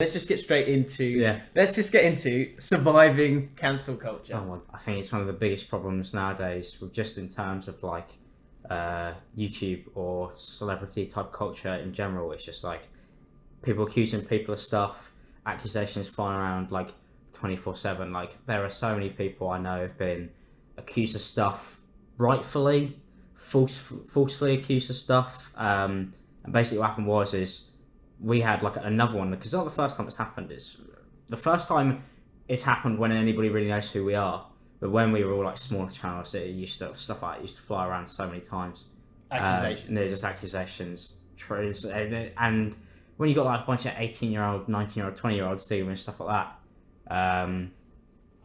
Let's just get straight into let's just get into surviving cancel culture. I think it's one of the biggest problems nowadays, with just in terms of like YouTube or celebrity type culture in general. It's just like people accusing people of stuff, accusations flying around like 24/7. Like there are so many people I know have been accused of stuff rightfully, falsely accused of stuff. And basically what happened is we had like another one, because it's not the first time it's happened. It's the first time it's happened when anybody really knows who we are. But when we were all like smaller channels, it used to stuff like it used to fly around so many times. Accusations. They're just accusations, truths, and when you got like a bunch of 18-year-old, 19-year-old, 20-year-olds dealing with stuff like that,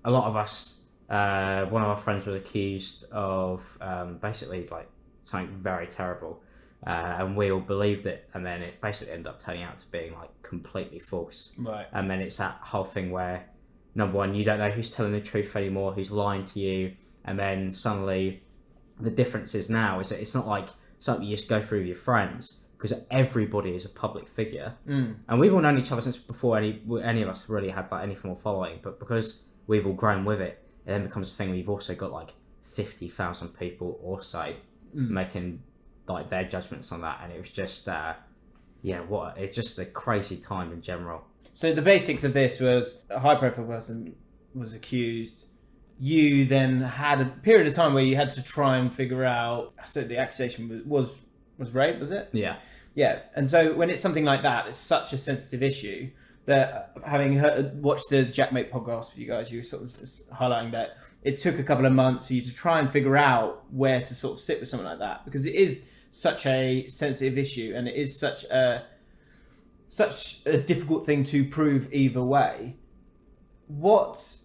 a lot of us, one of our friends was accused of basically like something very terrible. And we all believed it, and then it basically ended up turning out to being like completely false. Right. And then it's that whole thing where, number one, you don't know who's telling the truth anymore, who's lying to you, and then suddenly the difference is now is that it's not like something you just go through with your friends, because everybody is a public figure. And we've all known each other since before any of us really had like any form of following, but because we've all grown with it, it then becomes a thing where you've also got like 50,000 people or so making like their judgments on that, and it was just it's just a crazy time in general. So the basics of this was a high profile person was accused. You then had a period of time where you had to try and figure out, so the accusation was rape, was it? Yeah. And so when it's something like that, it's such a sensitive issue that, having watched the Jackmate podcast with you guys, you were sort of highlighting that it took a couple of months for you to try and figure out where to sort of sit with something like that, because it is such a sensitive issue, and it is such a difficult thing to prove either way. What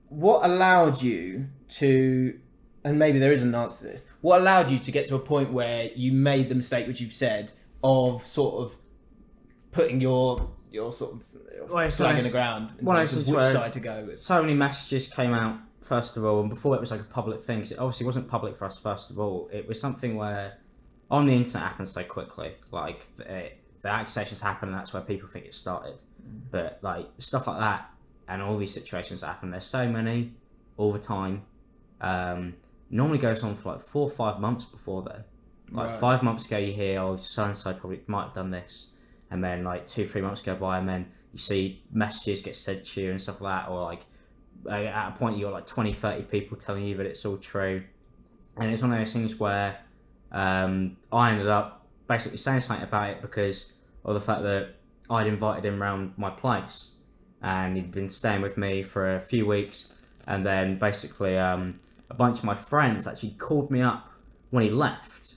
allowed you to, and maybe there is an answer to this, what allowed you to get to a point where you made the mistake, which you've said, of sort of putting your sort of flag in the ground in terms of which side to go with? So many messages came out, first of all, and before it was like a public thing, because it obviously wasn't public for us. First of all, it was something where on the internet happens so quickly. Like the accusations happen, and that's where people think it started. But like stuff like that and all these situations that happen, there's so many all the time. Normally goes on for like 4 or 5 months before then. Like 5 months ago, you hear, oh, so and so probably might have done this, and then like 2-3 months go by, and then you see messages get sent to you and stuff like that, or like at a point you got like 20-30 people telling you that it's all true. And it's one of those things where I ended up basically saying something about it because of the fact that I'd invited him around my place, and he'd been staying with me for a few weeks, and then basically a bunch of my friends actually called me up when he left,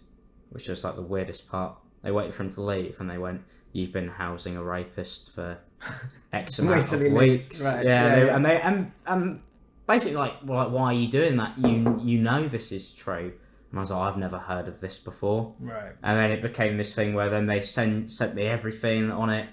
which was like the weirdest part. They waited for him to leave, and they went, "You've been housing a rapist for X amount of weeks." Right. And basically like, well, like, why are you doing that? You know this is true. And I was like, I've never heard of this before. Right. And then it became this thing where then they sent me everything on it,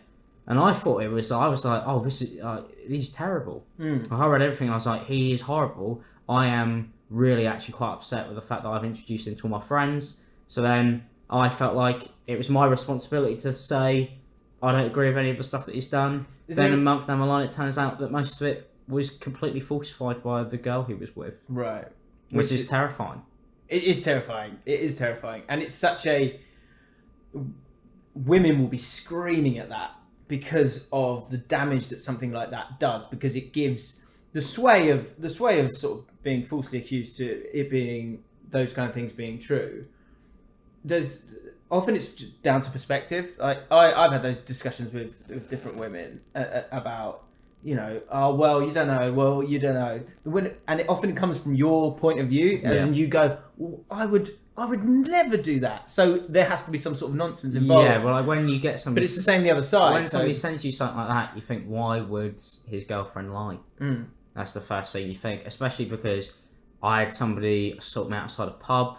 and I thought I was like, oh, this is he's terrible. I read everything, and I was like, he is horrible. I am really actually quite upset with the fact that I've introduced him to all my friends. So then I felt like it was my responsibility to say I don't agree with any of the stuff that he's done. A month down the line, it turns out that most of it was completely falsified by the girl he was with. Right. Which is terrifying. It is terrifying. It is terrifying. And it's such a... Women will be screaming at that because of the damage that something like that does, because it gives the sway of sort of being falsely accused to it being those kind of things being true. Often it's down to perspective. Like I've had those discussions with different women about, you know, oh, well, you don't know. Well, you don't know. And it often comes from your point of view, as in you go, well, I would never do that. So there has to be some sort of nonsense involved. Yeah, well, like when you get somebody... But it's the same the other side. When somebody sends you something like that, you think, why would his girlfriend lie? That's the first thing you think, especially because I had somebody sort me outside a pub,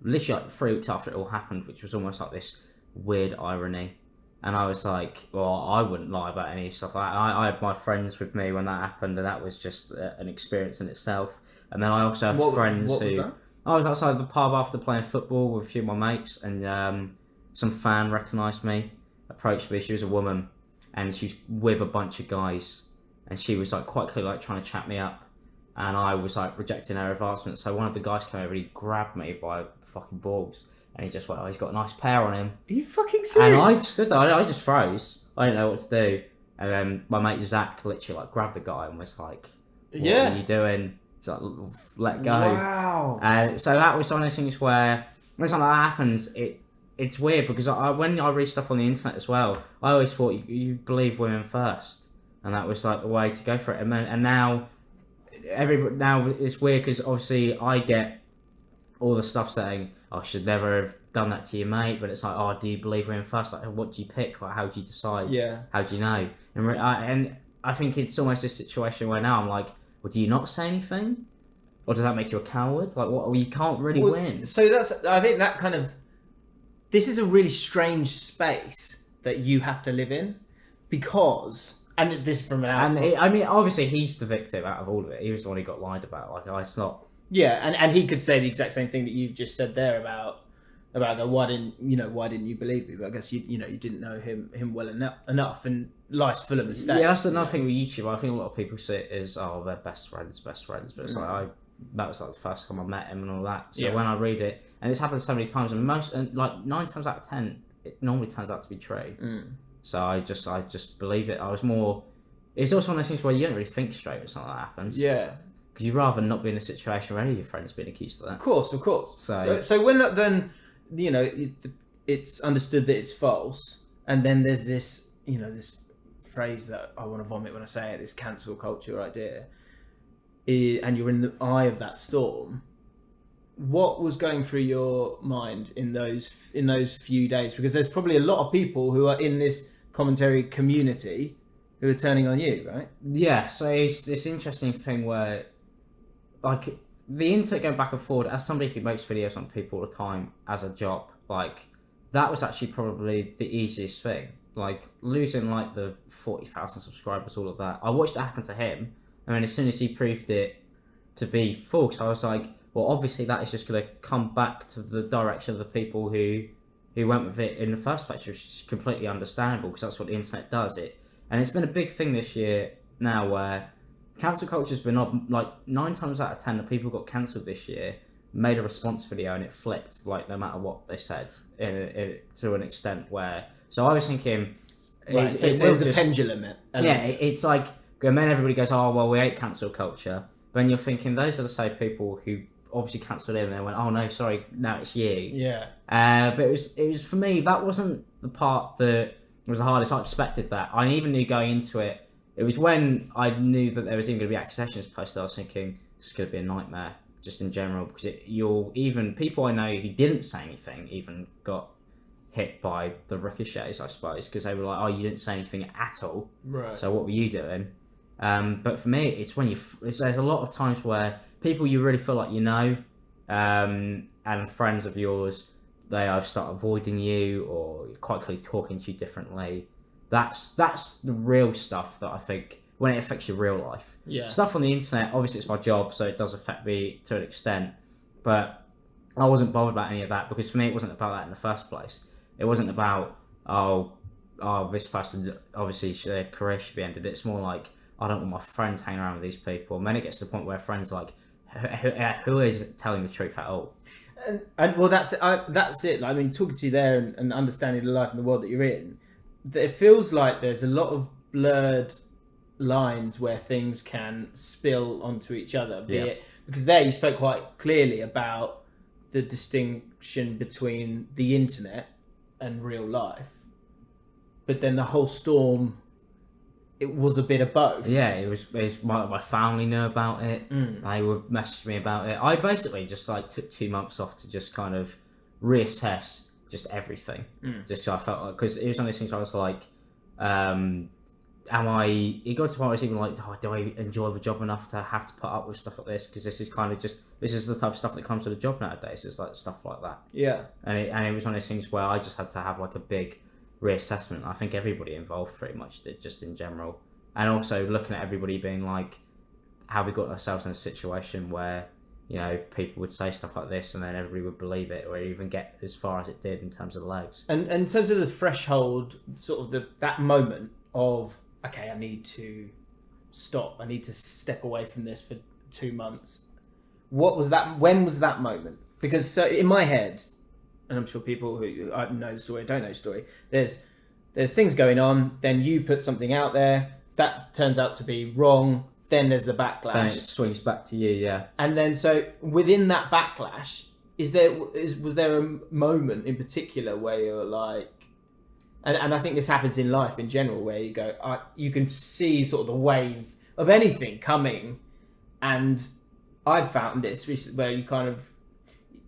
literally like 3 weeks after it all happened, which was almost like this weird irony. And I was like, well, I wouldn't lie about any stuff like that. I had my friends with me when that happened, and that was just an experience in itself. And then I also have friends who... I was outside the pub after playing football with a few of my mates, and some fan recognised me, approached me. She was a woman, and she was with a bunch of guys, and she was like quite clearly like trying to chat me up, and I was like rejecting her advancement. So one of the guys came over, he grabbed me by the fucking balls, and he just went, "Oh, he's got a nice pair on him." Are you fucking serious? And I stood there, I just froze. I didn't know what to do. And then my mate Zach literally like grabbed the guy and was like, "What are you doing?" He's like, "Let go." Wow. And so that was one of those things where when something like that happens, it's weird because when I read stuff on the internet as well, I always thought you believe women first, and that was like the way to go for it. And now it's weird because obviously I get all the stuff saying, "I should never have done that to your mate," but it's like, "Oh, do you believe women first? Like, what do you pick? Like, how do you decide? Yeah. How do you know?" And I think it's almost a situation where now I'm like, "Well, do you not say anything, or does that make you a coward? Like, what? Well, you can't really win." So I think that kind of, this is a really strange space that you have to live in, because, and this from an out. I mean, obviously he's the victim out of all of it. He was the one who got lied about. Like, it's not. Yeah, and he could say the exact same thing that you've just said there about why didn't you believe me? But I guess you didn't know him well enough, and life's full of mistakes. Yeah, that's another thing with YouTube. I think a lot of people see it as, oh, they're best friends, but it's like that was like the first time I met him and all that. So when I read it, and it's happened so many times, and like 9 times out of 10, it normally turns out to be true. So I just believe it. It's also one of those things where you don't really think straight when something like that happens. Yeah. Because you'd rather not be in a situation where any of your friends being accused of that. Of course. So when that then, it's understood that it's false, and then there's this, this phrase that I want to vomit when I say it, this cancel culture idea, and you're in the eye of that storm. What was going through your mind in those few days? Because there's probably a lot of people who are in this commentary community who are turning on you, right? Yeah, so it's this interesting thing where, like, the internet going back and forward, as somebody who makes videos on people all the time as a job, like, that was actually probably the easiest thing. Like, losing, like, the 40,000 subscribers, all of that. I watched it happen to him, and then as soon as he proved it to be false, I was like, well, obviously that is just going to come back to the direction of the people who went with it in the first place, which is completely understandable, because that's what the internet does. And it's been a big thing this year now where cancel culture has been like 9 times out of 10 the people who got cancelled this year made a response video and it flipped, like, no matter what they said, to an extent where. So I was thinking, right, so there's a pendulum. It's like, and then everybody goes, "Oh, well, we hate cancel culture." But then you're thinking those are the same people who obviously cancelled him and they went, "Oh no, sorry, now it's you." Yeah. But it was for me, that wasn't the part that was the hardest. I expected that. I even knew going into it. It was when I knew that there was even going to be accusations posted, I was thinking, this is going to be a nightmare, just in general, because even people I know who didn't say anything even got hit by the ricochets, I suppose, because they were like, "Oh, you didn't say anything at all. Right. So what were you doing?" But for me, it's when there's a lot of times where people you really feel like and friends of yours, they either start avoiding you or quite clearly talking to you differently. That's the real stuff that I think, when it affects your real life. Yeah. Stuff on the internet, obviously it's my job, so it does affect me to an extent, but I wasn't bothered about any of that, because for me it wasn't about that in the first place. It wasn't about, oh, this person, obviously their career should be ended. It's more like, I don't want my friends hanging around with these people. And then it gets to the point where friends are like, who is telling the truth at all? And well, that's it. I mean, talking to you there and understanding the life and the world that you're in, it feels like there's a lot of blurred lines where things can spill onto each other. Because there you spoke quite clearly about the distinction between the internet and real life, but then the whole storm, it was a bit of both. Yeah, it was my family knew about it. They would message me about it. I basically just like took 2 months off to just kind of reassess just everything. Just so I felt like, because it was one of those things where I was like, it got to the point where I was even like, do I enjoy the job enough to have to put up with stuff like this? Because this is the type of stuff that comes with a job nowadays. It's like stuff like that. Yeah. And it was one of those things where I just had to have like a big reassessment. I think everybody involved pretty much did, just in general. And also looking at everybody being like, have we got ourselves in a situation where, people would say stuff like this and then everybody would believe it, or even get as far as it did in terms of legs. And in terms of the threshold, sort of that moment of, okay, I need to stop. I need to step away from this for 2 months. What was that? When was that moment? Because so in my head, and I'm sure people who know the story don't know the story, there's things going on. Then you put something out there that turns out to be wrong. Then there's the backlash. Then it swings back to you, yeah. And then so within that backlash, was there a moment in particular where you're like, and I think this happens in life in general, where you go, you can see sort of the wave of anything coming, and I've found this recently where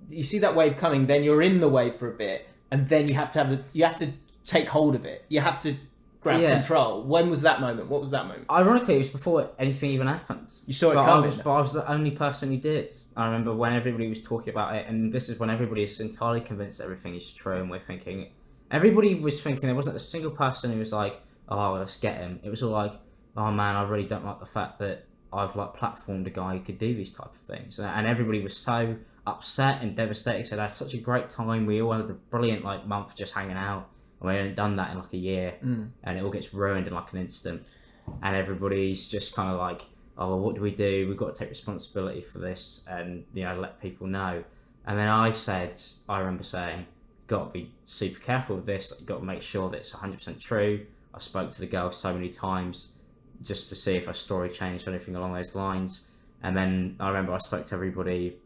you see that wave coming, then you're in the wave for a bit, and then you have to take hold of it. You have to grab control. When was that moment? What was that moment? Ironically, it was before anything even happened. You saw it coming. But I was the only person who did. I remember when everybody was talking about it, and this is when everybody is entirely convinced everything is true, and we're thinking, everybody was thinking, there wasn't a single person who was like, oh, let's get him. It was all like, oh man, I really don't like the fact that I've like platformed a guy who could do these type of things, and everybody was so upset and devastated. So that's such a great time. We all had a brilliant like month just hanging out, and we hadn't done that in like a year, and it all gets ruined in like an instant, and everybody's just kind of like, oh, well, what do? We've got to take responsibility for this, and let people know. And then I remember saying, got to be super careful with this. Got to make sure that it's 100% true. I spoke to the girl so many times just to see if her story changed or anything along those lines. And then I remember I spoke to everybody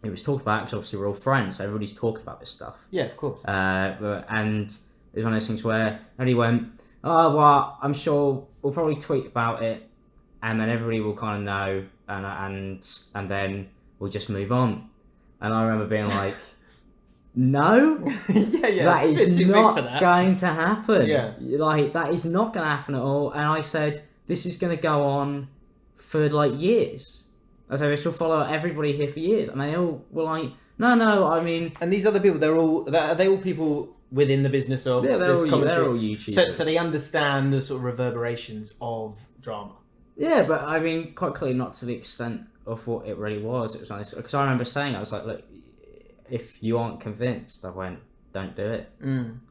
who was talking about it, because obviously we're all friends, so everybody's talking about this stuff. Yeah, of course. And it was one of those things where everybody went, oh, well, I'm sure we'll probably tweet about it, and then everybody will kind of know, and then we'll just move on. And I remember being like, no, that is not going to happen. Yeah. Like, that is not going to happen at all. And I said, this is going to go on for like years. I said, this will follow everybody here for years. And they all were like, no, I mean... And these other people, are they all people within the business of this commentary? They're all YouTubers. So they understand the sort of reverberations of drama. Yeah, but I mean, quite clearly not to the extent of what it really was. It was nice. Because I remember saying, I was like, look, if you aren't convinced, I went, don't do it.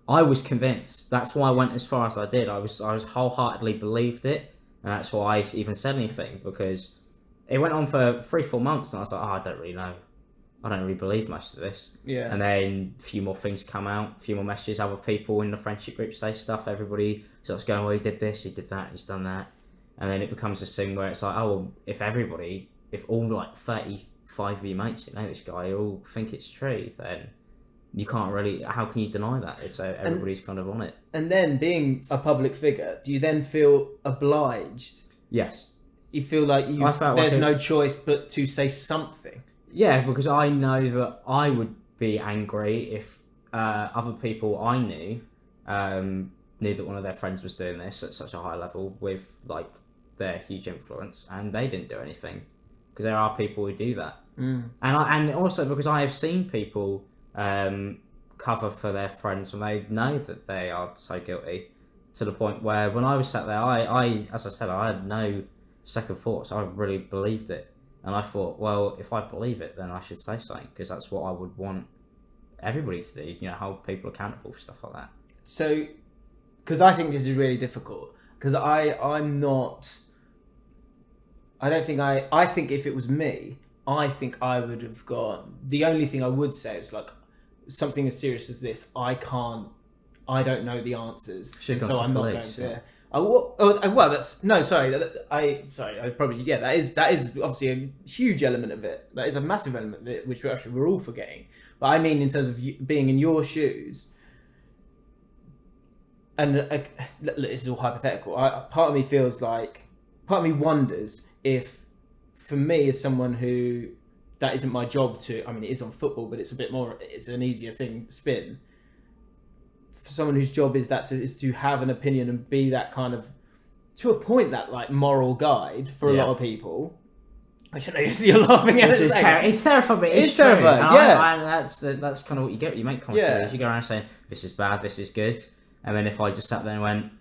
I was convinced. That's why I went as far as I did. I was wholeheartedly believed it, and that's why I even said anything, because it went on for 3-4 months, and I was like, I don't really know. I don't really believe most of this. Yeah. And then a few more things come out, a few more messages, other people in the friendship group say stuff, everybody starts going, well, he did this, he did that, he's done that. And then it becomes this thing where it's like, oh, well, if all like 35 of your mates that know this guy all think it's true, then you can't really, how can you deny that? So everybody's kind of on it. And then being a public figure, do you then feel obliged? Yes. You feel like there's no choice but to say something? Yeah, because I know that I would be angry if other people I knew that one of their friends was doing this at such a high level with like their huge influence, and they didn't do anything. Because there are people who do that. And also because I have seen people cover for their friends when they know that they are so guilty, to the point where when I was sat there, I as I said, I had no second thoughts. I really believed it, and I thought, well, if I believe it, then I should say something, because that's what I would want everybody to do. Hold people accountable for stuff like that. So, because I think this is really difficult, because I'm not. I don't think I think if it was me, I think I would have gone. The only thing I would say is like something as serious as this. I don't know the answers, so I'm not going to. Well, that's no. Sorry, I probably that is obviously a huge element of it. That is a massive element of it, which we're all forgetting. But I mean, in terms of being in your shoes, and this is all hypothetical. Part of me wonders if, for me as someone who that isn't my job to. I mean, it is on football, but it's a bit more. It's an easier thing spin. For someone whose job is to have an opinion and be that kind of, to a point, that like moral guide for a lot of people. Which I know you're laughing at. It's terrifying, but it's terrifying. That's kind of what you get. You make comments. You go around saying, this is bad, this is good. And then if I just sat there and went,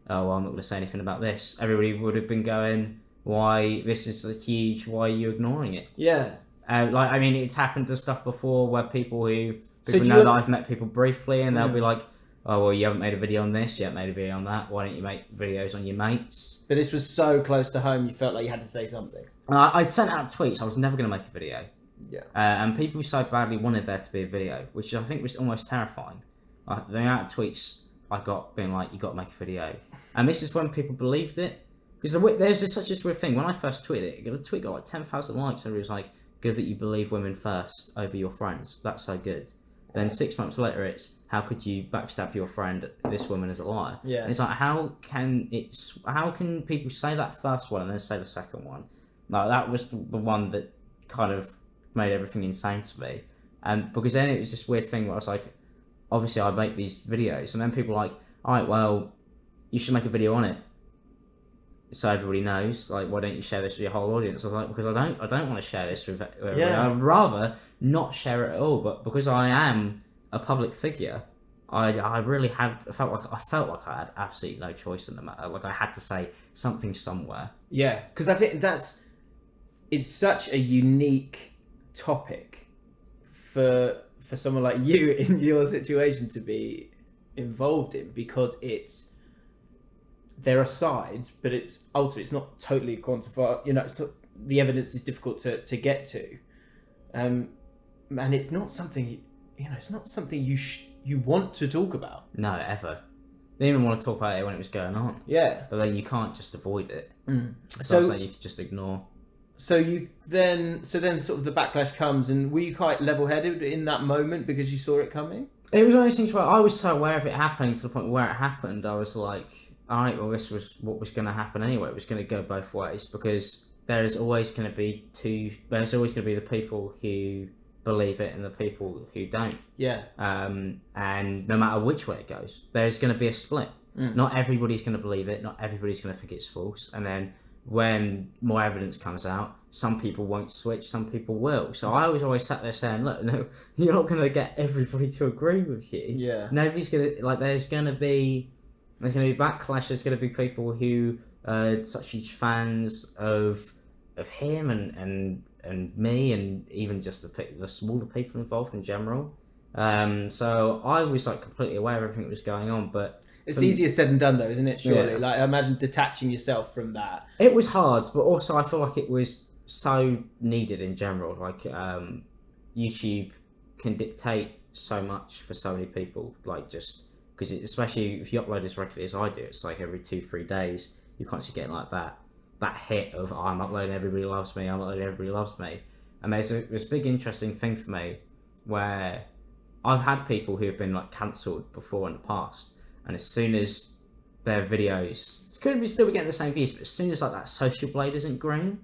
oh, well, I'm not going to say anything about this, everybody would have been going, why, this is huge, why are you ignoring it? Yeah. I mean, it's happened to stuff before where people know that I've met people briefly, and they'll be like, oh well, you haven't made a video on this, you haven't made a video on that. Why don't you make videos on your mates? But this was so close to home, you felt like you had to say something. I'd sent out tweets. I was never going to make a video. Yeah. And people so badly wanted there to be a video, which I think was almost terrifying. The amount of tweets I got being like, you got to make a video. And this is when people believed it. Because there's such a weird thing. When I first tweeted it, the tweet got like 10,000 likes, and it was like, good that you believe women first over your friends. That's so good. Then 6 months later, it's, how could you backstab your friend? This woman is a liar. Yeah. And it's like, how can people say that first one and then say the second one? Like, that was the one that kind of made everything insane to me. And because then it was this weird thing where I was like, obviously I make these videos, and then people are like, all right, well, you should make a video on it so everybody knows. Like, why don't you share this with your whole audience? I was like, because I don't want to share this with everybody. Yeah. I'd rather not share it at all. But because I am a public figure, I really I felt like I had absolutely no choice in the matter. Like, I had to say something somewhere. Yeah, because I think it's such a unique topic for someone like you in your situation to be involved in, because there are sides, but it's ultimately it's not totally quantified. You know, the evidence is difficult to get to, and it's not something it's not something you want to talk about. No, ever. Didn't even want to talk about it when it was going on. Yeah, but then you can't just avoid it. So it's like you could just ignore. So then sort of the backlash comes, and were you quite level-headed in that moment because you saw it coming? It was one of those things where I was so aware of it happening to the point where it happened, I was like, all right, well, this was what was going to happen anyway. It was going to go both ways, because there's always going to be the people who believe it and the people who don't. Yeah. And no matter which way it goes, there's going to be a split. Not everybody's going to believe it. Not everybody's going to think it's false. And then when more evidence comes out, some people won't switch, some people will. So I was always sat there saying, look, no, you're not going to get everybody to agree with you. Yeah. Nobody's going to, like, there's going to be backlash. There's going to be people who are such huge fans of him and me, and even just the smaller people involved in general. So I was like completely aware of everything that was going on, but it's easier said than done, though, isn't it? Surely, Yeah. like, I imagine detaching yourself from that. It was hard, but also I feel like it was so needed in general. Like, YouTube can dictate so much for so many people. Like, just because, especially if you upload as regularly as I do, it's like every 2-3 days you constantly get like that hit of, oh, I'm uploading, everybody loves me. I'm uploading, everybody loves me. And there's this big interesting thing for me where I've had people who have been like cancelled before in the past. And as soon as their videos could still be getting the same views, but as soon as like that social blade isn't green,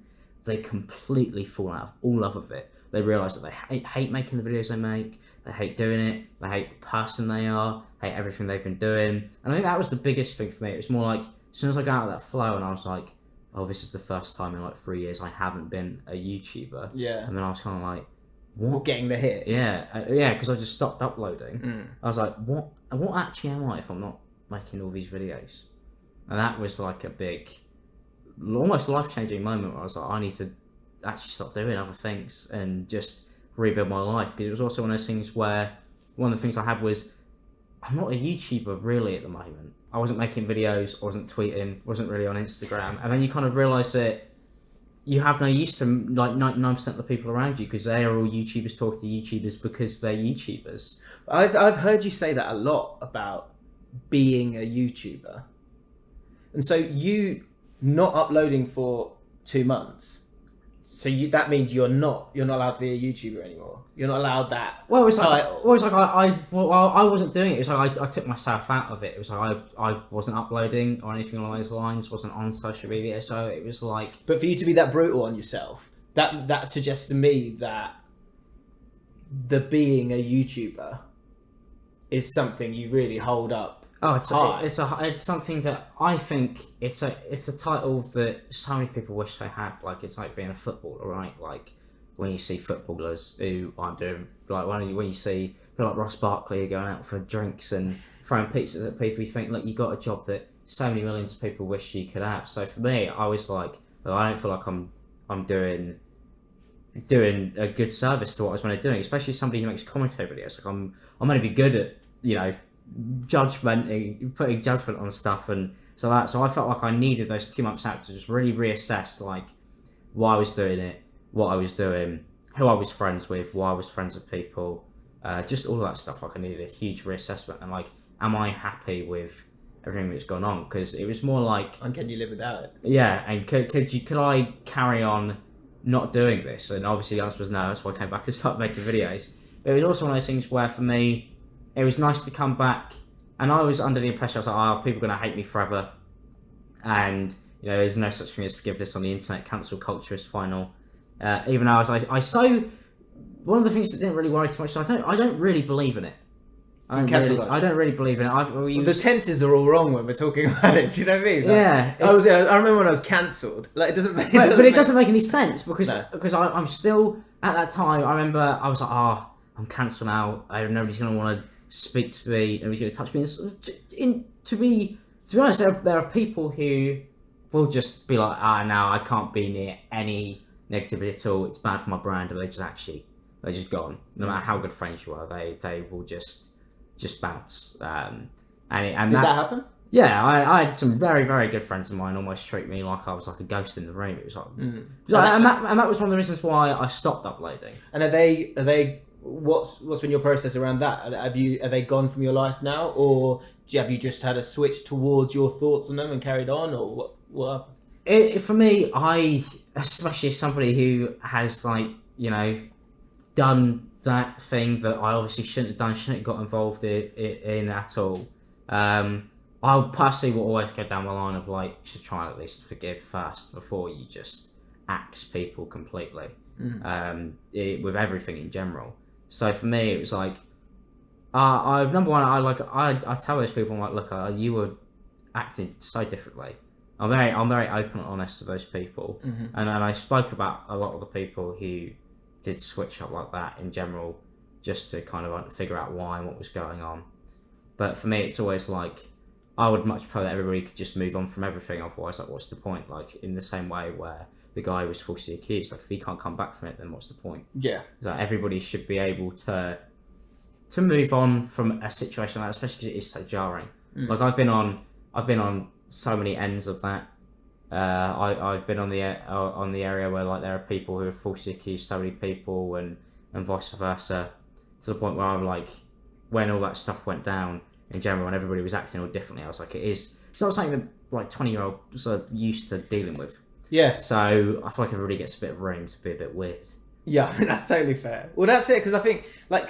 they completely fall out of all love of it. They realise that they hate making the videos they make, they hate doing it, they hate the person they are, hate everything they've been doing. And I think that was the biggest thing for me. It was more like, as soon as I got out of that flow and I was like, oh, this is the first time in like 3 years I haven't been a YouTuber. Yeah. And then I was kind of like, what? Getting the hit. Yeah, because I just stopped uploading. I was like, what actually am I if I'm not making all these videos? And that was like a big, almost life-changing moment where I was like, I need to actually stop doing other things and just rebuild my life. Because it was also one of those things where one of the things I had was, I'm not a YouTuber really at the moment. I wasn't making videos, I wasn't tweeting, wasn't really on Instagram. And then you kind of realise that you have no use to like 99% of the people around you, because they are all YouTubers talking to YouTubers because they're YouTubers. I've heard you say that a lot about being a YouTuber. And so you not uploading for 2 months, so that means you're not allowed to be a YouTuber anymore. You're not allowed that. Well, it's like I wasn't doing it. It was like I took myself out of it. It was like I wasn't uploading or anything along those lines. Wasn't on social media, so it was like. But for you to be that brutal on yourself, that suggests to me that the being a YouTuber is something you really hold up. Oh, it's something that I think it's a title that so many people wish they had. Like, it's like being a footballer, right? Like, when you see footballers who aren't doing, like, when you see people like Ross Barkley going out for drinks and throwing pizzas at people, you think, look, you got a job that so many millions of people wish you could have. So for me, I was like, well, I don't feel like I'm doing a good service to what I was meant to doing, especially somebody who makes commentary videos. Like, I'm going to be good at, putting judgment on stuff and so that. So I felt like I needed those 2 months out to just really reassess like why I was doing it, what I was doing, who I was friends with, why I was friends with people, just all of that stuff. Like I needed a huge reassessment and like, am I happy with everything that's gone on? Because it was more like, And can you live without it? yeah, and could I carry on not doing this? And obviously the answer was no. That's why I came back and started making videos. But it was also one of those things where for me, it was nice to come back, and I was under the impression I was like, oh, people are going to hate me forever, and you know, there's no such thing as forgiveness on the internet. Cancel culture is final. Even though I so one of the things that didn't really worry too much. So I don't really believe in it. I don't really believe in it. The tenses are all wrong when we're talking about it. Do you know what I mean? Like, yeah, I remember when I was cancelled. Like, it doesn't make. But it doesn't make any sense because No. I'm still at that time. I remember I was like, I'm cancelled now. Nobody's gonna want to speak to me. Nobody's gonna touch me. To be honest, there are people who will just be like, no, I can't be near any negativity at all. It's bad for my brand, and they're just gone. No matter how good friends you are, they will just bounce. And Did that happen? Yeah, I had some very, very good friends of mine almost treat me like I was like a ghost in the room. It was like, and that was one of the reasons why I stopped uploading. And are they? What's been your process around that? Are they gone from your life now, or have you just had a switch towards your thoughts on them and carried on, or what happened? For me, especially as somebody who has like done that thing that I obviously shouldn't have done, shouldn't have got involved in at all. I personally will always go down the line of like, you should try and at least forgive first before you just axe people completely. With everything in general. So for me, it was like, number one, I tell those people, I'm like, look, you were acting so differently. I'm very open and honest with those people, and I spoke about a lot of the people who did switch up like that in general, just to kind of figure out why and what was going on. But for me, it's always like, I would much prefer that everybody could just move on from everything. Otherwise, like, what's the point? Like, in the same way where the guy was falsely accused, like, if he can't come back from it, then what's the point? Yeah. So everybody should be able to move on from a situation like that, especially because it is so jarring. Like, I've been on so many ends of that. I've been on the area where like there are people who have falsely accused so many people and vice versa, to the point where I'm like, when all that stuff went down in general and everybody was acting all differently, I was like, it's not something that like 20-year-olds are used to dealing with. Yeah. So I feel like everybody gets a bit of room to be a bit weird. Yeah, I mean, that's totally fair. Well, that's it, because I think like